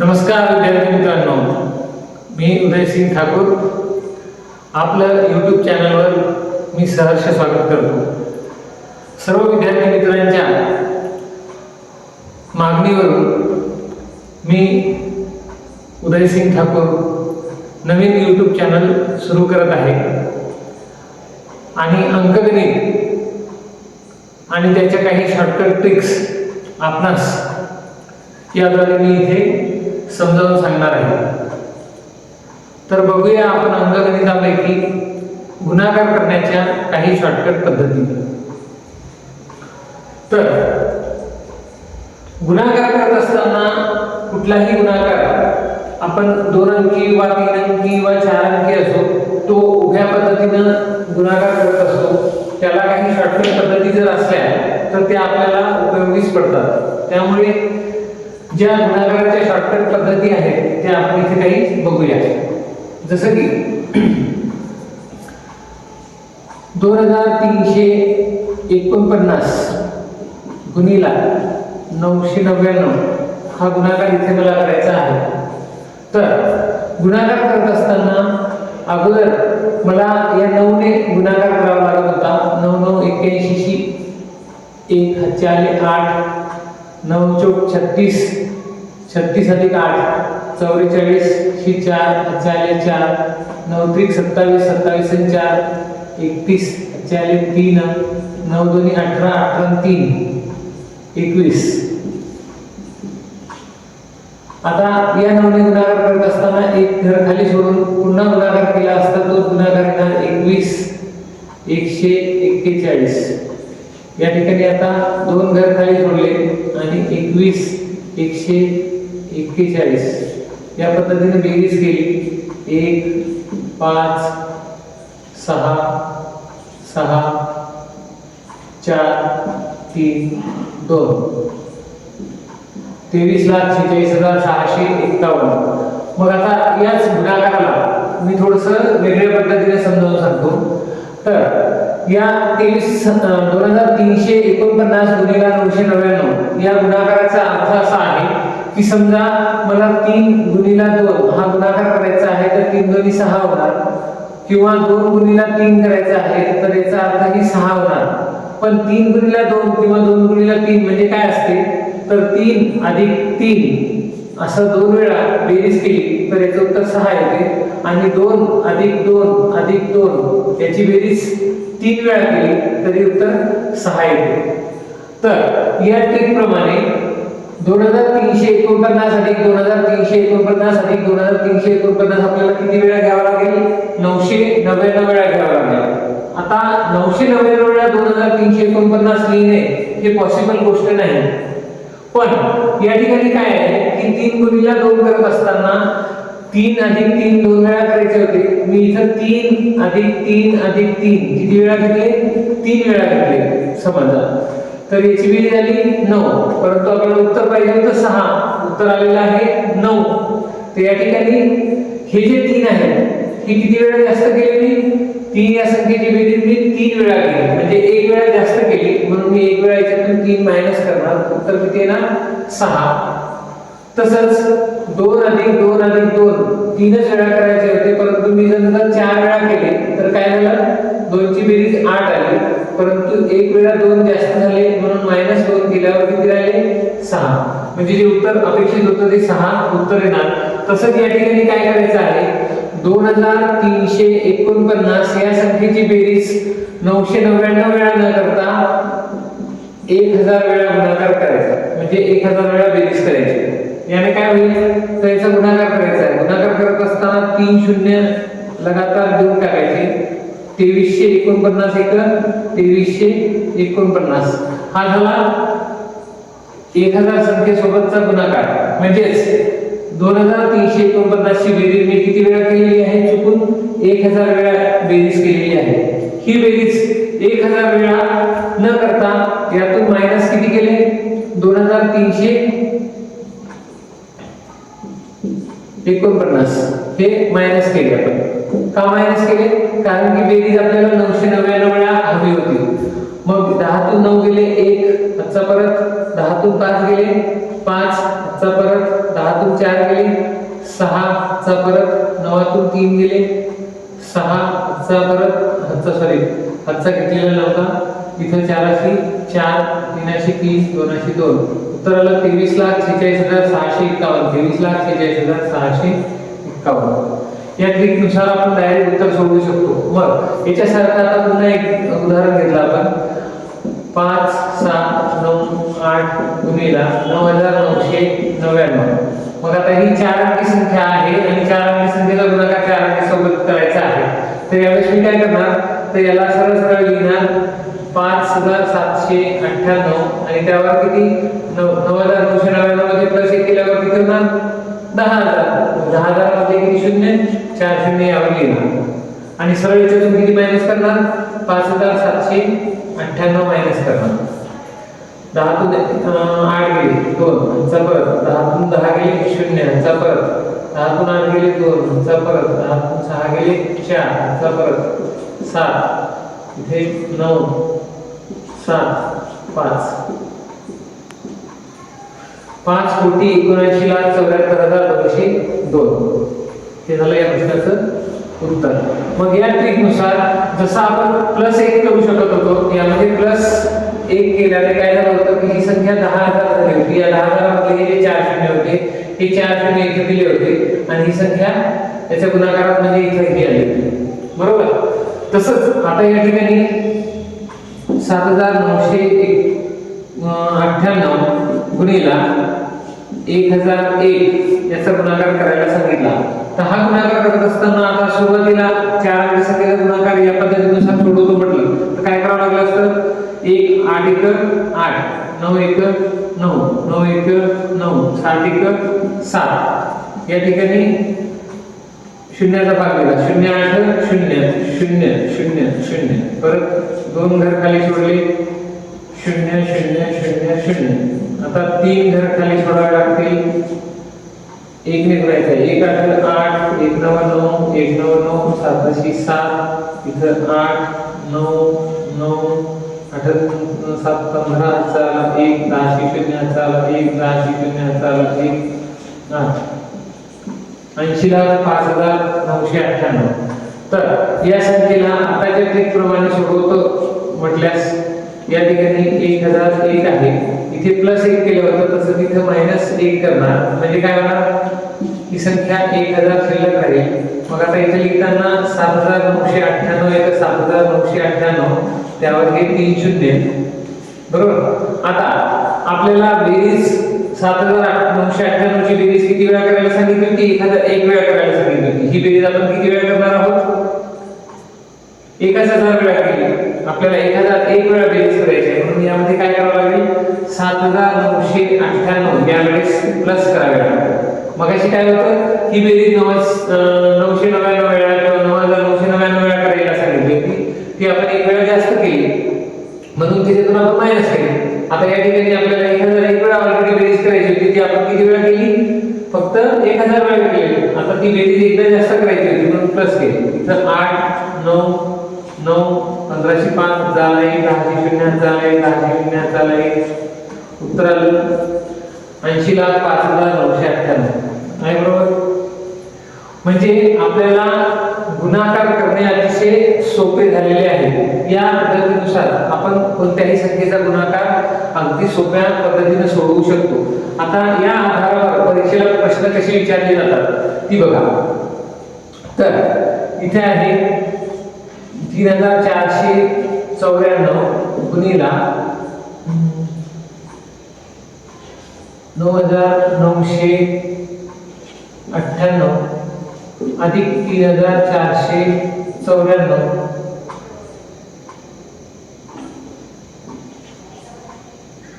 नमस्कार विद्यार्थी मित्रांनो, मी उदयसिंग ठाकूर आपलं यूट्यूब चॅनलवर मी सहर्ष स्वागत करतो। सर्व विद्यार्थी मित्रांच्या मागणीवरून मी उदयसिंग ठाकूर नवीन यूट्यूब चॅनल सुरू करत आहे आणि अंकगणित आणि त्याच्या काही शॉर्टकट ट्रिक्स आपणास याद्वारे मी इथे समजावून सांगणार आहे। तर बघूया आपण अंकगणितापैकी गुणाकार करण्याच्या काही शॉर्टकट पद्धती। तर गुणाकार करत असताना कुठलाही गुणाकार आपण 2 अंकी वा 3 अंकी वा 4 अंकी असो तो उभ्या पद्धतीने गुणाकार करत असतो। त्याला काही शॉर्टकट पद्धती जर असल्या तर ते आपल्याला उपयोगीच पडतात। त्यामुळे ज्या गुणाकाराच्या शॉर्टकट पद्धती आहेत त्या आपण इथे काही बघूया। जसं की 2349 गुणिला 999 हा गुणाकार इथे मला करायचा आहे। तर गुणाकार करत असताना अगोदर मला या 9 ने गुणाकार करावा लागत होता। 9 9 81 शी 1 हातचे आले 8, 9 चौक 36, 36 अधिक 8 44 शी 4 हातचे आले 4, 9 त्रिक 27, 27 आणि 4 31 हातचे आले 3, 9 दोन्ही 18, 18 आणि 3 21। आता या 9 ने गुणाकार करत असताना एक घर खाली सोडून पुन्हा गुणाकार केला असता तो गुणाकार येणार 21 141। या ठिकाणी आता 2 घर खाली सोडले आणि 21 141 या पद्धतीने बेरीज केली। 1 5 6 6 4 3 2 23,46,651। मग आता याच गुणाकाराला मी थोडंसं वेगळ्या पद्धतीने समजावून सांगतो। तर या 2349 गुणिला 999 या गुणाकाराचा अर्थ असा आहे की समजा मला 3 गुणिला 2 हा गुणाकार करायचा आहे तर 3 दोन्ही 6 होणार, किंवा 2 गुणिला 3 करायचा आहे तर याचा अर्थ ही 6 होणार। पण 3 गुणिला 2 किंवा 2 गुणिला 3 म्हणजे काय असते तर 3 अधिक 3 असं 2 वेळा बेरीज केली तर याचं उत्तर 6 येते, आणि 2 अधिक 2 अधिक 2 याची बेरीज 3 वेळा केली तरी उत्तर 6 येते। तर या ट्रिक प्रमाणे 2349 अधिक 2349 अधिक 2349 आपल्याला किती वेळा घ्यावा लागेल? 999 वेळा घ्यावा लागेल। आता 999 वेळा 2349 लिहिणे हे पॉसिबल गोष्ट नाही, पण या ठिकाणी काय आहे की 3 गुणिला 2 करत असताना 3 अधिक 3 2 वेळा करायचे होते। मी इथं 3 अधिक 3 अधिक 3 किती वेळा घेतले? 3 वेळा घेतले समजा। तर याची बेरीज झाली 9, परंतु आपल्याला उत्तर पाहिजे होतं 6, उत्तर आलेलं आहे 9। तर या ठिकाणी हे जे 3 आहे हे किती वेळा जास्त केले? मी 3 या संख्येची बेरीज मी 3 वेळा केली, म्हणजे 1 वेळा जास्त केली म्हणून मी 1 वेळा याच्यातून 3 मायनस करणार, उत्तर किती येणार? 6। तसंच 2 अधिक 2 अधिक 2 3च वेळा करायचे होते, परंतु मी जर 4 वेळा केले तर काय झालं? 2 ची बेरीज 8 आली, परंतु 1 वेळा 2 जास्त झाले म्हणून -2 केल्यावर किती राहिले? 6। म्हणजे जे उत्तर अपेक्षित होतं ते 6 उत्तर येणार। तसंच या ठिकाणी काय करायचं आहे? 2349 या संख्येची बेरीज 999 वेळा न करता 1000 वेळा गुणाकार करायचा, म्हणजे 1000 वेळा बेरीज करायची। याने काय होईल तर याचा गुणाकार करायचा आहे। गुणाकार करत असताना 3 शून्य लगातार देऊन टाकायचे। 2349 एक 2349 हा झाला 1000 संख्येसोबतचा गुणाकार। म्हणजेच 2349 ची बेरीज मी किती वेळा केलेली आहे? चुकून 1000 वेळा बेरीज केलेली आहे। ही बेरीज 1000 वेळा न करता यातून मायनस किती केले? 2349 हे मायनस केले आपण। का मायनस केले? कारण की बेरीज आपल्याला 999 वेळा हवी होती। मग 10 तून 9 गेले 1, हातचा परत 10 तून 5 गेले 5, हातचा परत 10तून 4 गेले 6 चा परत 9तून 3 गेले 6 चा परत हातचा घेतलेला नव्हता इथं 4 4 3 3 2 2 उत्तर आलं 23,46,651 23,46,651. या ट्रिक नुसार आपण डायरेक्ट उत्तर सोडवू शकतो. मग याच्यासारखं आता पुन्हा एक उदाहरण घेतलं आपण 5 7 9 8 गुणिला 9,999. मग आता ही 4 अंकी संख्या आहे आणि 4 अंकी संख्येचा गुणाकार 4 अंकी सोबत करायचा आहे. तर यावेळेस मी काय करणार तर याला सरळ सरळ लिहिणार 5,798 आणि त्यावर किती 9,999 मध्ये प्लस 1 केल्यावर किती होणार 10,000. 10,000 मध्ये किती शून्य 4 शून्य यावर लिहिणार आणि सरळ याच्यातून किती मायनस करणार 5,798 मायनस करणार. 10तून 8 गेले 2 चा परत 10तून 10 गेले 0 चा परत 10तून 8 गेले 2 चा परत 10तून 6 गेले 4 चा परत 7 इथे 9 7 5 5,79,74,202 हे झालं या प्रश्नाचं उत्तर. मग या ट्रिक नुसार जसं आपण प्लस 1 करू शकत होतो यामध्ये प्लस 1 केल्याने काय झालं होतं की ही संख्या 10,000 झाली होती. या 10,000 मध्ये हे 4 शून्य होते हे 4 शून्य इथे दिले होते आणि ही संख्या याच्या गुणाकारात म्हणजे इथे ही आली बरोबर. तसंच आता या ठिकाणी 7,998 गुणिला 1,001 याचा गुणाकार करायला सांगितला. तर हा गुणाकार करत असताना आता सुरुवातीला 4 अंकी संख्येचा गुणाकार या पद्धतीनुसार सोडवतो म्हटलं तर काय करावं लागलं असतं 1 8 1 8 9 1 9 9 1 9 7 1 7 या ठिकाणी शून्याचा भाग दिला 0 8 0 0 0 0 परत 2 घर खाली सोडले 0 0 0 0. आता 3 घर खाली सोडावे लागतील 1 ने करायचं 1 8 8 1 9 9 1 9 9 7 7 इथं 8 9 9 8 7 15 चाला 1 10 0 चाला 1 10 0 चाला 1 8 80,05,998. तर या संख्येला आताच्या ट्रिक प्रमाणे सोडवतो म्हटल्यास या ठिकाणी 1,001 आहे इथे प्लस 1 केलं होतं तसं तिथे मायनस 1 करणार म्हणजे काय होणार ही संख्या 1,000 शिल्लक राहील. मग आता इथे लिहिताना 7,998 येतं 7,998 त्यावर हे 3 शून्य बरोबर. आता आपल्याला बेरीज 7,998 ची बेरीज किती वेळा करायला सांगितली होती 1,001 वेळा करायला सांगितली होती. ही बेरीज आपण किती वेळा करणार आहोत 1,000 वेळा केली. आपल्याला 1,001 वेळा बेरीज करायची आहे म्हणून यामध्ये काय करावं लागेल 7,998 यावेळेस प्लस करावे लागेल. मग अशी काय होतं ही बेरीज 999 वेळा किंवा 9,999 वेळा करायला सांगितली होती ती आपण 1 वेळा जास्त केली म्हणून तिथून आपण मायनस केली. आता या ठिकाणी आपल्याला 1,001 वेळा ऑलरेडी बेरीज करायची होती ती आपण किती वेळा केली फक्त 1,000 वेळा केली. आता ती बेरीज एकदा जास्त करायची होती म्हणून प्लस केली. इथं 8 9 9 1505 झाला 1 10 0 झाला 1 10 0 झाला 1 उत्तर आलं 80,05,998 आहे बरोबर. म्हणजे आपल्याला गुणाकार करणे अतिशय सोपे झालेले आहे. या पद्धतीनुसार आपण कोणत्याही संख्येचा गुणाकार अगदी सोप्या पद्धतीने सोडवू शकतो. आता या आधारावर परीक्षेला प्रश्न कसे विचारले जातात ती बघा. तर इथे आहे 3,494 गुणिला 9,998 अधिक 3,494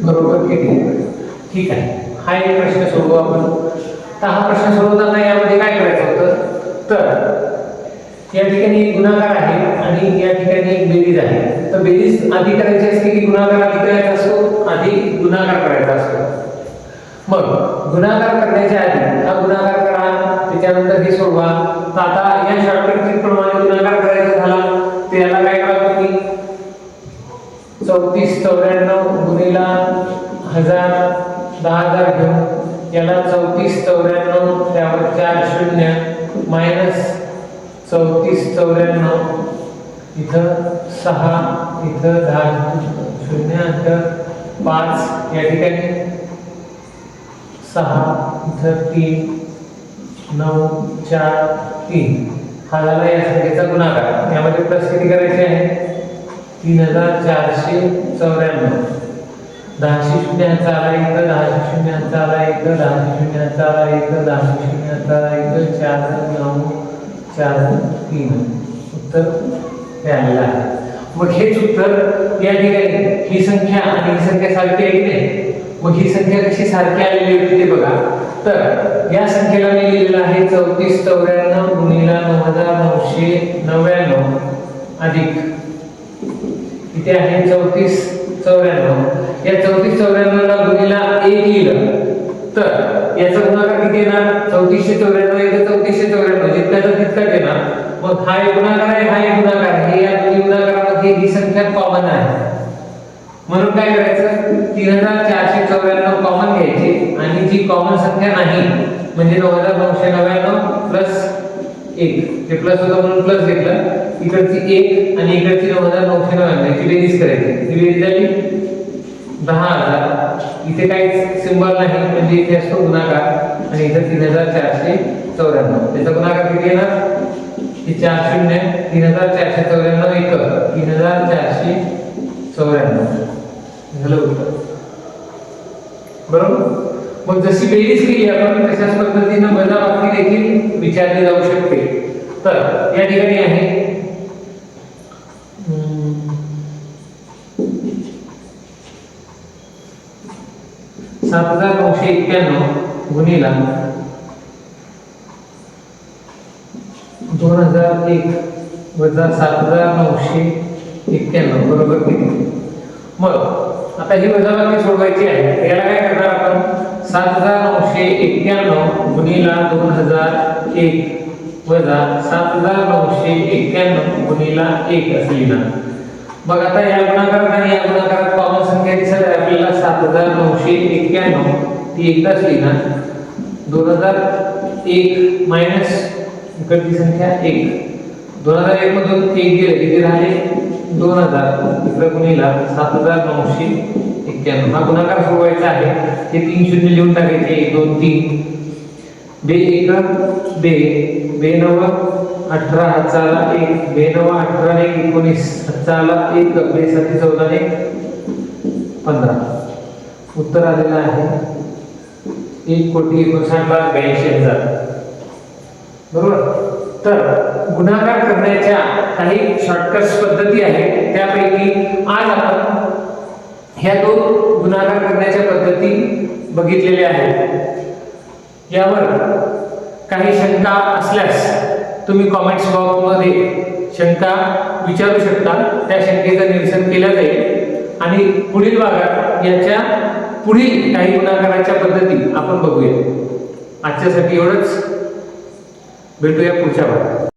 बरोबर किती. ठीक आहे हा एक प्रश्न सोडवू आपण. तर हा प्रश्न सोडवताना यामध्ये काय करायचं होतं तर या ठिकाणी एक गुणाकार आहे आणि या ठिकाणी एक बेरीज आहे. तर बेरीज आधी करायची असते की गुणाकार आधी करायचा असतो आधी गुणाकार करायचा असतो. मग गुणाकार करण्याच्या आधी हा गुणाकार करा त्याच्यानंतर हे सोडवा. तर आता या शॉर्टकट ट्रिक प्रमाणे गुणाकार करायचा झाला तर याला काय करावं की 3494 गुणिला 1000 10,000 घेऊन याला 3494 त्यावर 4 शून्य मायनस 3494 इथं 6 इथं 10 शून्य अंतर 5 या ठिकाणी 6 इथं 3 9 4 3 हा झाला या संख्येचा गुणाकार. यामध्ये प्लस किती करायचे आहे 3494 10 शून्याचा आला इथं 10 शून्याचा आला इथं 10 शून्याचा आला इथं 10 शून्याचा आला इथं 4 9 4 3 उत्तर हे आलेलं आहे. मग हेच उत्तर या ठिकाणी ही संख्या आणि ही संख्या सारखी आहे की नाही. मग ही संख्या कशी सारखी आलेली होती ते बघा. तर या संख्येला मी लिहिलेलं आहे 3494 गुणिले 9999 अधिक इथे आहे 3494. या 3494 ला गुणिला 1 लिहिलं तर याचा गुणाकार किती येणार 3494 इथे 3494 जितकाचा तितकाच येणार. मग हा एक गुणाकार आहे हा एक गुणाकार आहे. या दोन्ही गुणाकारामध्ये ही संख्या कॉमन आहे म्हणून काय करायचं 3494 कॉमन घ्यायची आणि जी कॉमन संख्या नाही म्हणजे 9999 प्लस 1 ते प्लस होतं म्हणून प्लस घेतलं इकडची 1 आणि इकडची 9999 ची बेरीज करायची. ही बेरीज झाली 10000. इथे काही सिंबल नाही म्हणजे इथे असतो गुणाकार आणि इथे 3494 त्याचा गुणाकार किती येणार हे 4 शून्य 3494 1 3494 झालं उत्तर बरोबर. मग जशी बेरीज केली आपण तशाच पद्धतीने वजाबाकी देखील विचारली जाऊ शकते. तर या ठिकाणी आहे 7991 गुणिला 2001 वजा 7991 बरोबर किती. मग आता ही वजाबाकी सोडवायची आहे. याला काय करणार आपण 7991 गुणिला 2001 वजा 7991 गुणिला 1 असे लिहिणार. मग आता या गुणाकारात आणि या गुणाकारात कॉमन संख्या दिसत आहे आपल्याला 7991 ती एकदाच लिहिणार 2001 मायनस इकडची संख्या 1 2001 मधून 1 गेले किती राहिले 2000 इकडे गुणिला 7991 हा गुणाकार सोडवायचा आहे. हे 3 शून्य लिहून टाकायचे 1 2 3 बे 1 बे बे 9 18 चाला 1 बे 9 18 1 19 चाला 1 बे 7 14 1 15 उत्तर आलेलं आहे 1,59,82,000 बरोबर. तर गुणाकार करण्याच्या काही शॉर्टकट्स पद्धती आहेत त्यापैकी आज आपण ह्या दोन गुणाकार करण्याच्या पद्धती बघितलेल्या आहेत. यावर काही शंका असल्यास तुम्ही कमेंट्स बॉक्समध्ये शंका विचारू शकता. त्या शंकेचं निरसन केलं जाईल आणि पुढील भागात याच्या पुढील काही गुणाकाराच्या पद्धती आपण बघूया. आजच्यासाठी एवढंच. भेटूया पुढच्या भागात.